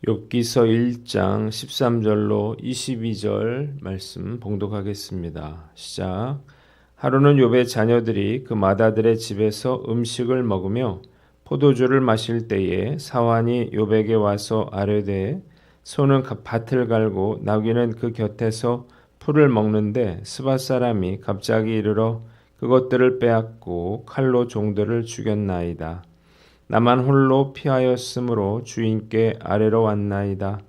욥기서 1장 13절로 22절 말씀 봉독하겠습니다. 시작. 하루는 욥의 자녀들이 그 맏아들의 집에서 음식을 먹으며 포도주를 마실 때에 사환이 욥에게 와서 아뢰되 소는 밭을 갈고 나귀는 그 곁에서 풀을 먹는데 스밧 사람이 갑자기 이르러 그것들을 빼앗고 칼로 종들을 죽였나이다. 나만 홀로 피하였으므로 주인께 아뢰러 왔나이다.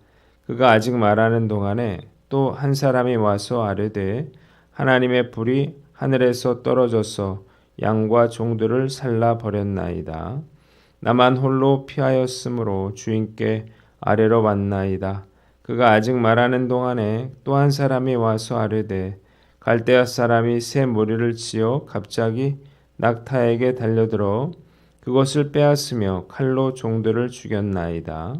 그가 아직 말하는 동안에 또 한 사람이 와서 아뢰되 하나님의 불이 하늘에서 떨어져서 양과 종들을 살라 버렸나이다. 나만 홀로 피하였으므로 주인께 아뢰러 왔나이다. 그가 아직 말하는 동안에 또 한 사람이 와서 아뢰되 갈대아 사람이 새 무리를 지어 갑자기 낙타에게 달려들어 그것을 빼앗으며 칼로 종들을 죽였나이다.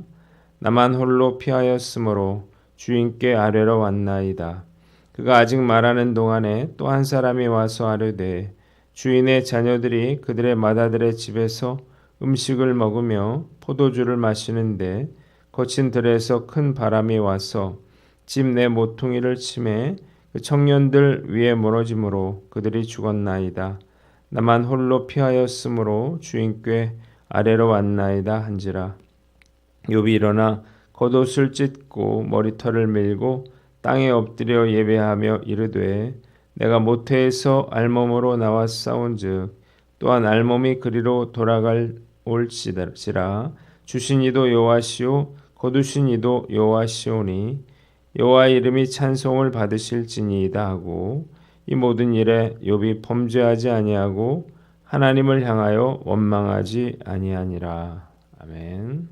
나만 홀로 피하였으므로 주인께 아뢰러 왔나이다. 그가 아직 말하는 동안에 또 한 사람이 와서 아뢰되 주인의 자녀들이 그들의 맏아들의 집에서 음식을 먹으며 포도주를 마시는데 거친 들에서 큰 바람이 와서 집 내 모퉁이를 치매 그 청년들 위에 무너짐으로 그들이 죽었나이다. 나만 홀로 피하였으므로 주인께 아뢰러 왔나이다 한지라. 욥이 일어나 겉옷을 찢고 머리털을 밀고 땅에 엎드려 예배하며 이르되 내가 모태에서 알몸으로 나왔사온즉 또한 알몸이 그리로 돌아갈 올지라. 주신 이도 여호와시오 거두신 이도 여호와시오니 여호와의 이름이 찬송을 받으실지니이다 하고 이 모든 일에 욥이 범죄하지 아니하고 하나님을 향하여 원망하지 아니하니라. 아멘.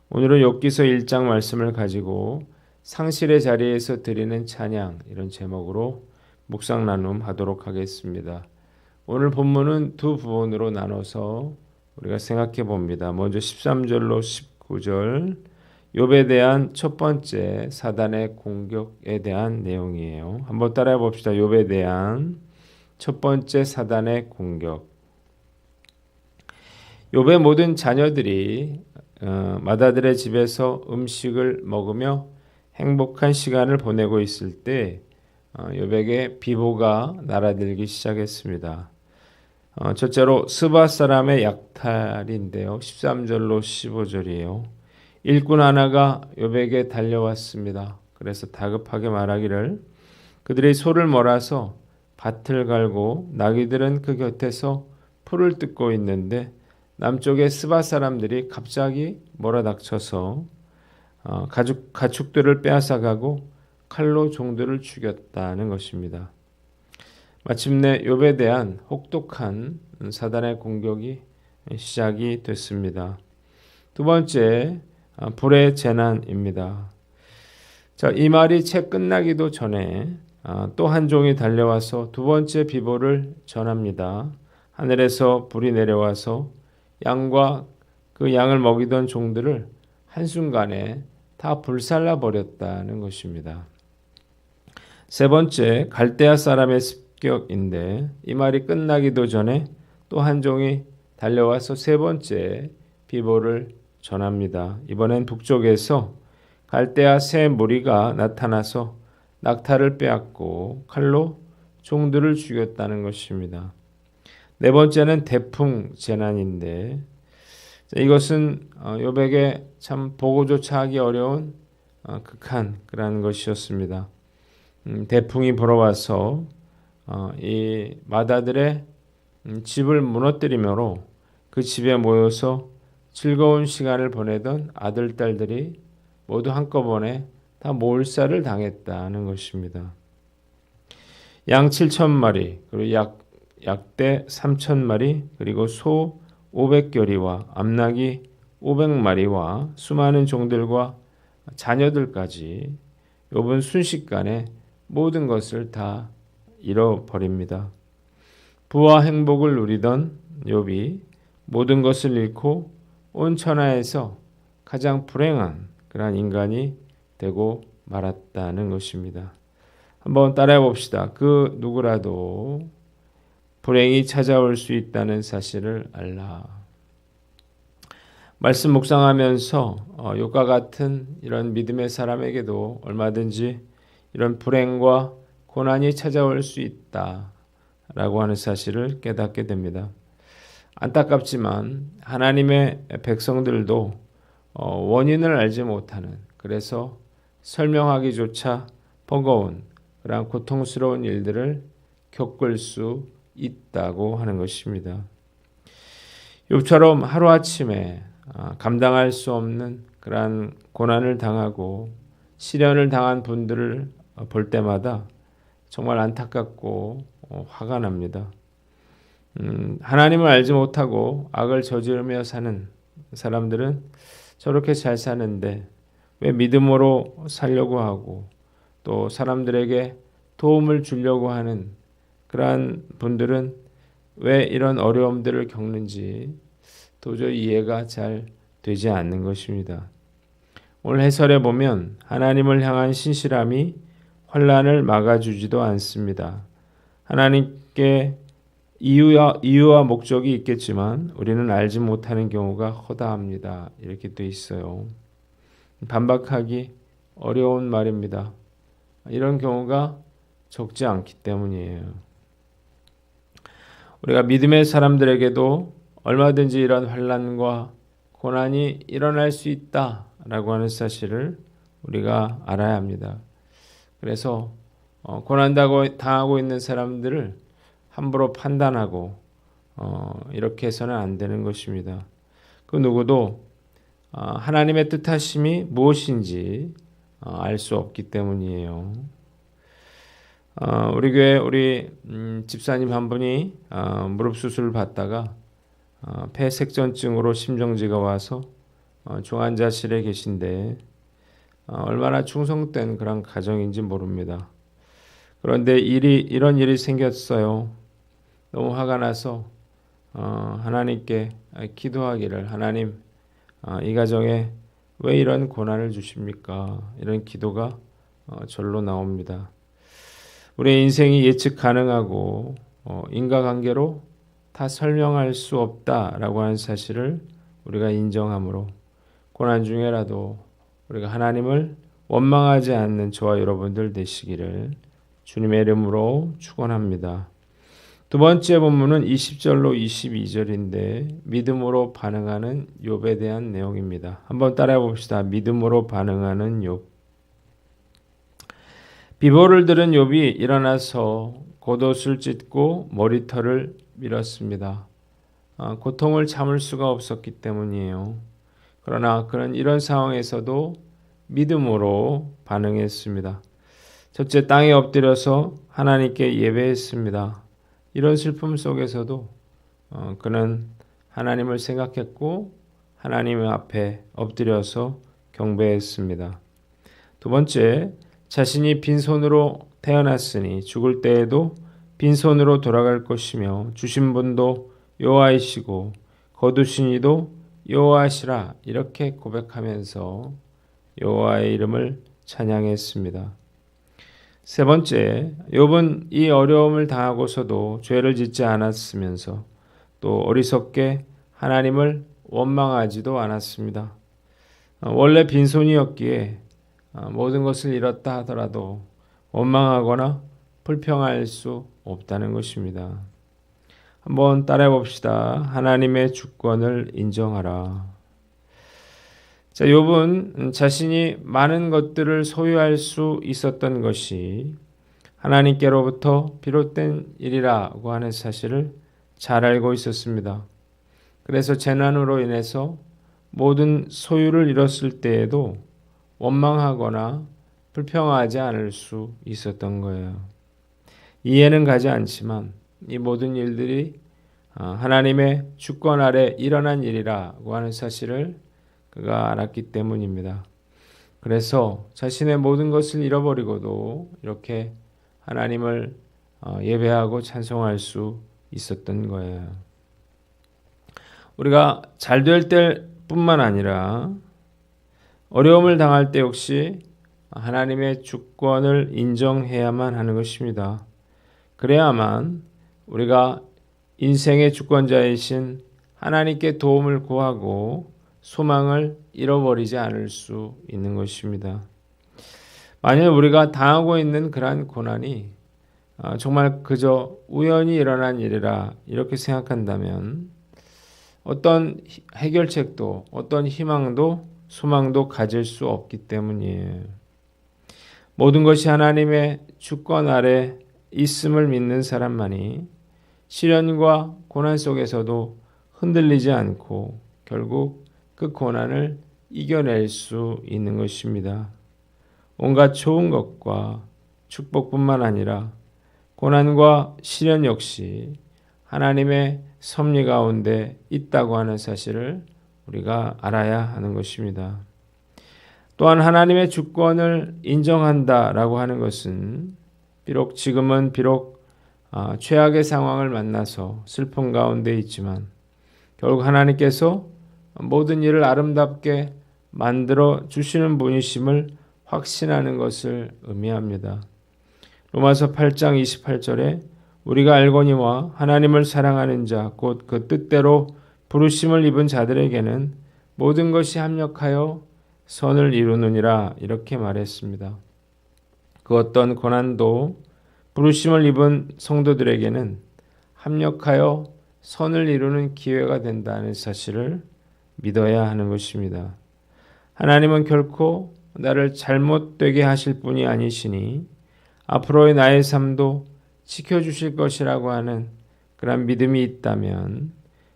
오늘은 욥기서 1장 말씀을 가지고 상실의 자리에서 드리는 찬양 이런 제목으로 묵상 나눔하도록 하겠습니다. 오늘 본문은 두 부분으로 나눠서 우리가 생각해 봅니다. 먼저 13절로 19절 욥에 대한 첫 번째 사단의 공격에 대한 내용이에요. 한번 따라해 봅시다. 욥에 대한 첫 번째 사단의 공격. 욥의 모든 자녀들이 맏아들의 집에서 음식을 먹으며 행복한 시간을 보내고 있을 때 욥에게 비보가 날아들기 시작했습니다. 첫째로 스밧 사람의 약탈인데요. 13절로 15절이에요. 일꾼 하나가 욥에게 달려왔습니다. 그래서 다급하게 말하기를 그들이 소를 몰아서 밭을 갈고 나귀들은 그 곁에서 풀을 뜯고 있는데 남쪽의 스밧 사람들이 갑자기 몰아닥쳐서 가축들을 빼앗아가고 칼로 종들을 죽였다는 것입니다. 마침내 욥에 대한 혹독한 사단의 공격이 시작이 됐습니다. 두 번째, 불의 재난입니다. 자, 이 말이 채 끝나기도 전에 또 한 종이 달려와서 두 번째 비보를 전합니다. 하늘에서 불이 내려와서 양과 그 양을 먹이던 종들을 한순간에 다 불살라 버렸다는 것입니다. 세 번째, 갈대아 사람의 습격인데 이 말이 끝나기도 전에 또 한 종이 달려와서 세 번째 비보를 전합니다. 이번엔 북쪽에서 갈대아 새 무리가 나타나서 낙타를 빼앗고 칼로 종들을 죽였다는 것입니다. 네 번째는 대풍 재난인데 이것은 욥에게 참 보고조차 하기 어려운 극한 그런 것이었습니다. 대풍이 불어와서 이 맏아들의 집을 무너뜨리므로 그 집에 모여서 즐거운 시간을 보내던 아들, 딸들이 모두 한꺼번에 다 몰살을 당했다는 것입니다. 양 7,000마리, 그리고 약대 3,000마리, 그리고 소 500겨리와 암나귀 500마리와 수많은 종들과 자녀들까지 욥은 순식간에 모든 것을 다 잃어버립니다. 부와 행복을 누리던 욥이 모든 것을 잃고 온 천하에서 가장 불행한 그러한 인간이 되고 말았다는 것입니다. 한번 따라해 봅시다. 그 누구라도 불행이 찾아올 수 있다는 사실을 알라. 말씀 묵상하면서 욥과 같은 이런 믿음의 사람에게도 얼마든지 이런 불행과 고난이 찾아올 수 있다라고 하는 사실을 깨닫게 됩니다. 안타깝지만 하나님의 백성들도 원인을 알지 못하는, 그래서 설명하기조차 버거운 그러한 고통스러운 일들을 겪을 수 있다고 하는 것입니다. 욥처럼 하루아침에 감당할 수 없는 그러한 고난을 당하고 시련을 당한 분들을 볼 때마다 정말 안타깝고 화가 납니다. 하나님을 알지 못하고 악을 저지르며 사는 사람들은 저렇게 잘 사는데 왜 믿음으로 살려고 하고 또 사람들에게 도움을 주려고 하는 그러한 분들은 왜 이런 어려움들을 겪는지 도저히 이해가 잘 되지 않는 것입니다. 오늘 해설에 보면 하나님을 향한 신실함이 환난을 막아주지도 않습니다. 하나님께 이유와 목적이 있겠지만 우리는 알지 못하는 경우가 허다합니다. 이렇게 돼 있어요. 반박하기 어려운 말입니다. 이런 경우가 적지 않기 때문이에요. 우리가 믿음의 사람들에게도 얼마든지 이런 환난과 고난이 일어날 수 있다라고 하는 사실을 우리가 알아야 합니다. 그래서 고난 당하고 있는 사람들을 함부로 판단하고 이렇게 해서는 안 되는 것입니다. 그 누구도 하나님의 뜻하심이 무엇인지 알 수 없기 때문이에요. 우리 교회 우리 집사님 한 분이 무릎 수술을 받다가 폐색전증으로 심정지가 와서 중환자실에 계신데 얼마나 충성된 그런 가정인지 모릅니다. 그런데 이런 일이 생겼어요. 너무 화가 나서 하나님께 기도하기를, 하나님, 이 가정에 왜 이런 고난을 주십니까? 이런 기도가 절로 나옵니다. 우리의 인생이 예측 가능하고 인과관계로 다 설명할 수 없다라고 하는 사실을 우리가 인정하므로 고난 중에라도 우리가 하나님을 원망하지 않는 저와 여러분들 되시기를 주님의 이름으로 축원합니다. 두 번째 본문은 20절로 22절인데 믿음으로 반응하는 욥에 대한 내용입니다. 한번 따라해 봅시다. 믿음으로 반응하는 욥. 비보를 들은 욥이 일어나서 겉옷을 찢고 머리털을 밀었습니다. 고통을 참을 수가 없었기 때문이에요. 그러나 그런 이런 상황에서도 믿음으로 반응했습니다. 첫째, 땅에 엎드려서 하나님께 예배했습니다. 이런 슬픔 속에서도 그는 하나님을 생각했고 하나님 앞에 엎드려서 경배했습니다. 두 번째, 자신이 빈손으로 태어났으니 죽을 때에도 빈손으로 돌아갈 것이며 주신 분도 여호와이시고 거두신 이도 여호와시라, 이렇게 고백하면서 여호와의 이름을 찬양했습니다. 세 번째, 욥은 이 어려움을 당하고서도 죄를 짓지 않았으면서 또 어리석게 하나님을 원망하지도 않았습니다. 원래 빈손이었기에 모든 것을 잃었다 하더라도 원망하거나 불평할 수 없다는 것입니다. 한번 따라해 봅시다. 하나님의 주권을 인정하라. 자, 욥은 자신이 많은 것들을 소유할 수 있었던 것이 하나님께로부터 비롯된 일이라고 하는 사실을 잘 알고 있었습니다. 그래서 재난으로 인해서 모든 소유를 잃었을 때에도 원망하거나 불평하지 않을 수 있었던 거예요. 이해는 가지 않지만 이 모든 일들이 하나님의 주권 아래 일어난 일이라고 하는 사실을 그가 알았기 때문입니다. 그래서 자신의 모든 것을 잃어버리고도 이렇게 하나님을 예배하고 찬송할 수 있었던 거예요. 우리가 잘 될 때뿐만 아니라 어려움을 당할 때 역시 하나님의 주권을 인정해야만 하는 것입니다. 그래야만 우리가 인생의 주권자이신 하나님께 도움을 구하고 소망을 잃어버리지 않을 수 있는 것입니다. 만약 우리가 당하고 있는 그러한 고난이 정말 그저 우연히 일어난 일이라 이렇게 생각한다면 어떤 해결책도 어떤 희망도 소망도 가질 수 없기 때문이에요. 모든 것이 하나님의 주권 아래 있음을 믿는 사람만이 시련과 고난 속에서도 흔들리지 않고 결국 그 고난을 이겨낼 수 있는 것입니다. 온갖 좋은 것과 축복뿐만 아니라 고난과 시련 역시 하나님의 섭리 가운데 있다고 하는 사실을 우리가 알아야 하는 것입니다. 또한 하나님의 주권을 인정한다라고 하는 것은 지금은 최악의 상황을 만나서 슬픔 가운데 있지만 결국 하나님께서 모든 일을 아름답게 만들어 주시는 분이심을 확신하는 것을 의미합니다. 로마서 8장 28절에 우리가 알거니와 하나님을 사랑하는 자 곧 그 뜻대로 부르심을 입은 자들에게는 모든 것이 합력하여 선을 이루느니라 이렇게 말했습니다. 그 어떤 고난도 부르심을 입은 성도들에게는 합력하여 선을 이루는 기회가 된다는 사실을 믿어야 하는 것입니다. 하나님은 결코 나를 잘못되게 하실 분이 아니시니 앞으로의 나의 삶도 지켜주실 것이라고 하는 그런 믿음이 있다면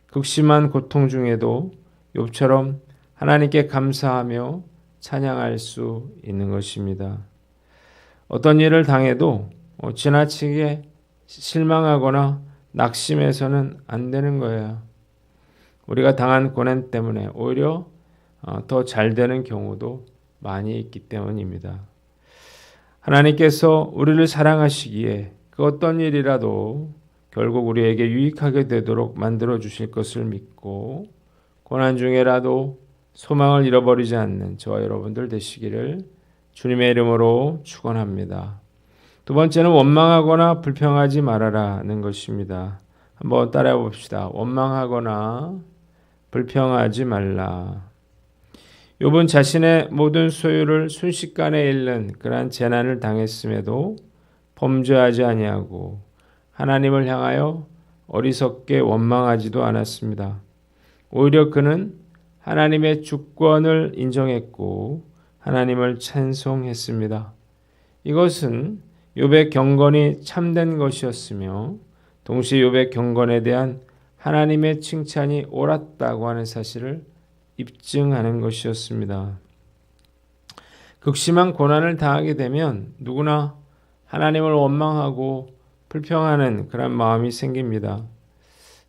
극심한 고통 중에도 욥처럼 하나님께 감사하며 찬양할 수 있는 것입니다. 어떤 일을 당해도 지나치게 실망하거나 낙심해서는 안 되는 거예요. 우리가 당한 고난 때문에 오히려 더 잘 되는 경우도 많이 있기 때문입니다. 하나님께서 우리를 사랑하시기에 그 어떤 일이라도 결국 우리에게 유익하게 되도록 만들어 주실 것을 믿고 고난 중에라도 소망을 잃어버리지 않는 저와 여러분들 되시기를 주님의 이름으로 축원합니다. 두 번째는 원망하거나 불평하지 말아라는 것입니다. 한번 따라해 봅시다. 원망하거나 불평하지 말라. 욥은 자신의 모든 소유를 순식간에 잃는 그러한 재난을 당했음에도 범죄하지 아니하고 하나님을 향하여 어리석게 원망하지도 않았습니다. 오히려 그는 하나님의 주권을 인정했고 하나님을 찬송했습니다. 이것은 욥의 경건이 참된 것이었으며 동시에 욥의 경건에 대한 하나님의 칭찬이 옳았다고 하는 사실을 입증하는 것이었습니다. 극심한 고난을 당하게 되면 누구나 하나님을 원망하고 불평하는 그런 마음이 생깁니다.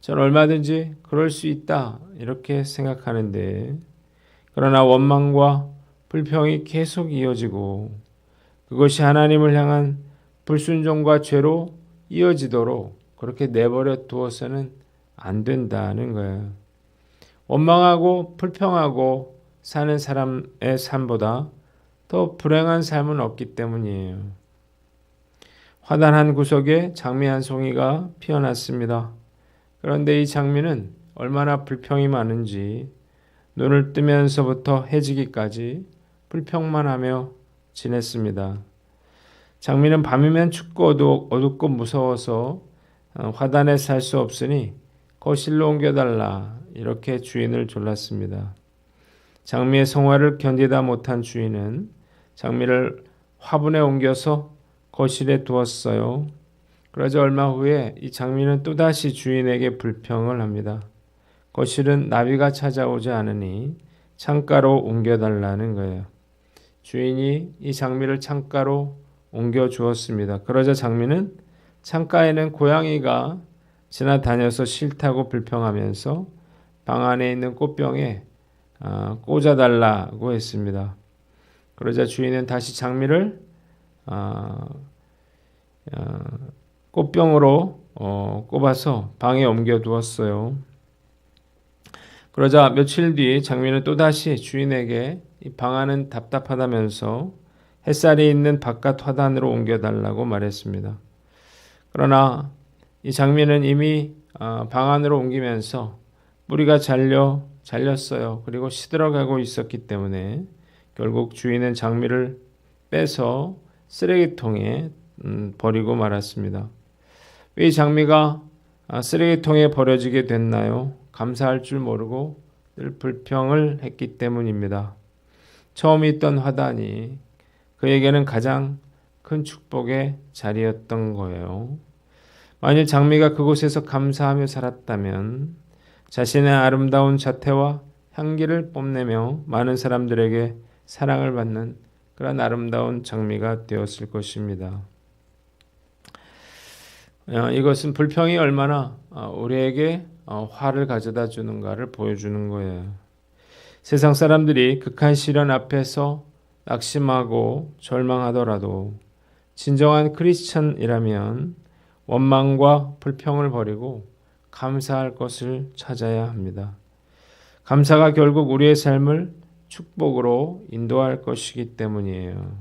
저는 얼마든지 그럴 수 있다 이렇게 생각하는데 그러나 원망과 불평이 계속 이어지고 그것이 하나님을 향한 불순종과 죄로 이어지도록 그렇게 내버려 두어서는 안 된다는 거예요. 원망하고 불평하고 사는 사람의 삶보다 더 불행한 삶은 없기 때문이에요. 화단 한 구석에 장미 한 송이가 피어났습니다. 그런데 이 장미는 얼마나 불평이 많은지 눈을 뜨면서부터 해지기까지 불평만 하며 지냈습니다. 장미는 밤이면 춥고 어둡고 무서워서 화단에 살 수 없으니 거실로 옮겨달라 이렇게 주인을 졸랐습니다. 장미의 성화를 견디다 못한 주인은 장미를 화분에 옮겨서 거실에 두었어요. 그러자 얼마 후에 이 장미는 또다시 주인에게 불평을 합니다. 거실은 나비가 찾아오지 않으니 창가로 옮겨달라는 거예요. 주인이 이 장미를 창가로 옮겨 주었습니다. 그러자 장미는 창가에는 고양이가 지나다녀서 싫다고 불평하면서 방 안에 있는 꽃병에 꽂아달라고 했습니다. 그러자 주인은 다시 장미를 꽃병으로 꼽아서 방에 옮겨 두었어요. 그러자 며칠 뒤 장미는 또다시 주인에게 이 방 안은 답답하다면서 햇살이 있는 바깥 화단으로 옮겨달라고 말했습니다. 그러나 이 장미는 이미 방 안으로 옮기면서 뿌리가 잘려 잘렸어요. 그리고 시들어가고 있었기 때문에 결국 주인은 장미를 빼서 쓰레기통에 버리고 말았습니다. 왜 이 장미가 쓰레기통에 버려지게 됐나요? 감사할 줄 모르고 늘 불평을 했기 때문입니다. 처음 있던 화단이 그에게는 가장 큰 축복의 자리였던 거예요. 만일 장미가 그곳에서 감사하며 살았다면 자신의 아름다운 자태와 향기를 뽐내며 많은 사람들에게 사랑을 받는 그런 아름다운 장미가 되었을 것입니다. 이것은 불평이 얼마나 우리에게 화를 가져다 주는가를 보여주는 거예요. 세상 사람들이 극한 시련 앞에서 낙심하고 절망하더라도 진정한 크리스천이라면 원망과 불평을 버리고 감사할 것을 찾아야 합니다. 감사가 결국 우리의 삶을 축복으로 인도할 것이기 때문이에요.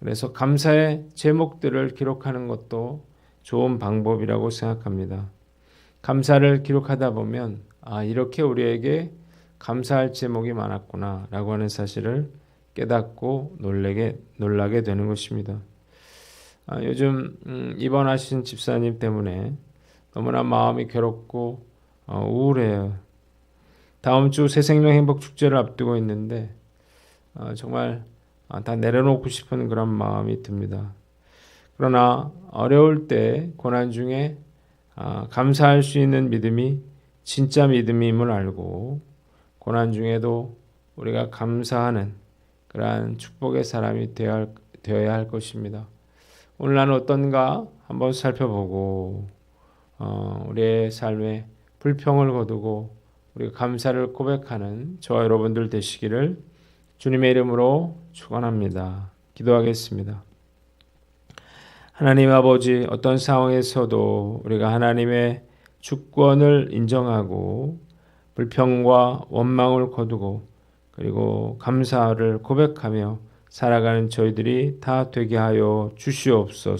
그래서 감사의 제목들을 기록하는 것도 좋은 방법이라고 생각합니다. 감사를 기록하다 보면 이렇게 우리에게 감사할 제목이 많았구나 라고 하는 사실을 깨닫고 놀라게 되는 것입니다. 요즘 입원하신 집사님 때문에 너무나 마음이 괴롭고 우울해요. 다음 주 새생명 행복 축제를 앞두고 있는데 정말 다 내려놓고 싶은 그런 마음이 듭니다. 그러나 어려울 때 고난 중에 감사할 수 있는 믿음이 진짜 믿음임을 알고 고난 중에도 우리가 감사하는 그러한 축복의 사람이 되어야 할 것입니다. 오늘 나는 어떤가 한번 살펴보고 우리의 삶에 불평을 거두고 우리가 감사를 고백하는 저와 여러분들 되시기를 주님의 이름으로 축원합니다. 기도하겠습니다. 하나님 아버지, 어떤 상황에서도 우리가 하나님의 주권을 인정하고 불평과 원망을 거두고 그리고 감사를 고백하며 살아가는 저희들이 다 되게 하여 주시옵소서.